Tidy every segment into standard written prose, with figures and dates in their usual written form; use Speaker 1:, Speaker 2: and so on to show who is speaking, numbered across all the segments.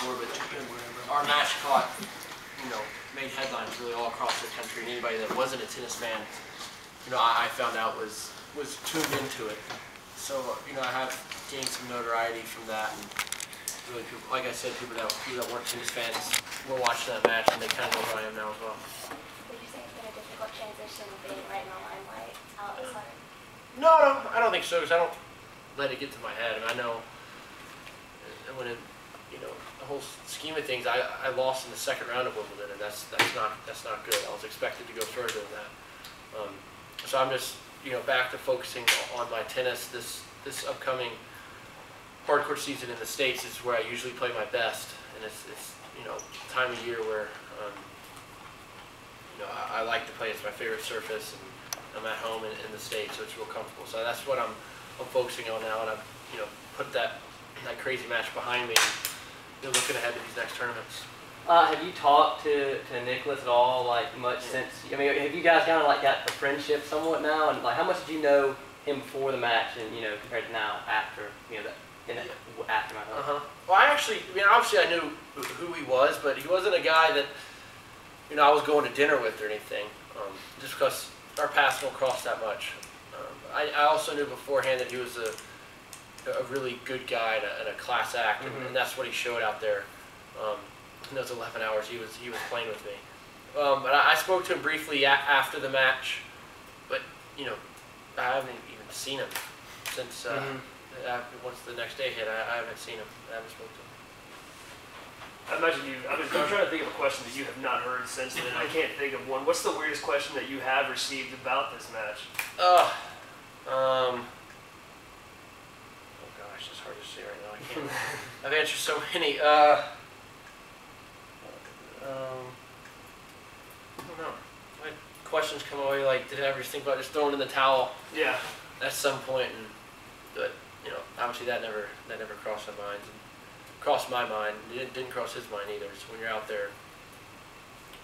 Speaker 1: before, but our match caught, made headlines really all across the country, and anybody that wasn't a tennis fan, I found out was tuned into it. So, I have gained some notoriety from that, and really, people, like I said, people that weren't tennis fans were watching that match, and they kind of know who I am now as well.
Speaker 2: Would you say it's been a difficult transition being right in the limelight out of the summer?
Speaker 1: No, I don't think so, because I don't let it get to my head. And I know when the whole scheme of things, I lost in the second round of Wimbledon, and that's not good. I was expected to go further than that. So I'm just back to focusing on my tennis. This upcoming hardcourt season in the States is where I usually play my best, and it's time of year where I like to play. It's my favorite surface, and I'm at home in the States, so it's real comfortable. So that's what I'm focusing on now, and I've put that crazy match behind me, and looking ahead to these next tournaments.
Speaker 3: Have you talked to Nicholas at all, much since? I mean, have you guys kind of got a friendship somewhat now, and how much did you know him before the match, and compared to now after after my home?
Speaker 1: Well, obviously I knew who he was, but he wasn't a guy that I was going to dinner with or anything, just because our paths don't cross that much. I also knew beforehand that he was a really good guy and a class act, and that's what he showed out there. In those 11 hours he was playing with me. But I spoke to him briefly after the match, but I haven't even seen him since once the next day hit. I haven't seen him. I haven't spoken to him.
Speaker 4: I imagine I'm trying to think of a question that you have not heard since then. I can't think of one. What's the weirdest question that you have received about this match?
Speaker 1: Oh gosh, it's hard to say right now. I can't. I've answered so many. I don't know. Questions come away like, did I ever think about just throwing in the towel?
Speaker 4: Yeah.
Speaker 1: At some point, but obviously that never crossed my mind. Crossed my mind. It didn't cross his mind either. So when you're out there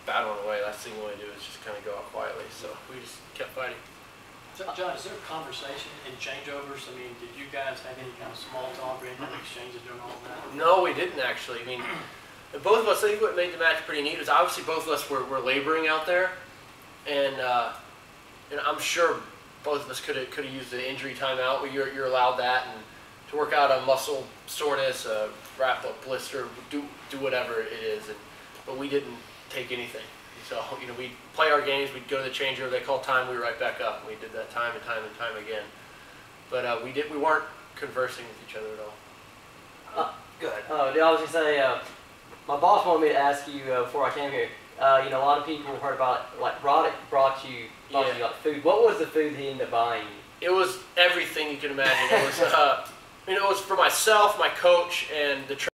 Speaker 1: battling away, last thing you want to do is just kind of go out quietly. So we just kept fighting.
Speaker 5: So, John, is there a conversation in changeovers? I mean, did you guys have any kind of small talk or any kind of exchanges during all that?
Speaker 1: No, we didn't actually. I mean, both of us, I think what made the match pretty neat was obviously both of us were laboring out there, and I'm sure both of us could have used the injury timeout where you're allowed that, and to work out a muscle soreness, a wrap up blister, do whatever it is, but we didn't take anything. So we'd play our games, we'd go to the changeover, they called time, we were right back up. We did that time and time and time again, but we weren't conversing with each other at all.
Speaker 4: Go ahead.
Speaker 3: I was just say, my boss wanted me to ask you before I came here. A lot of people heard about Roddick brought you food. What was the food he ended up buying you?
Speaker 1: It was everything you can imagine. It was it was for myself, my coach, and the trainer.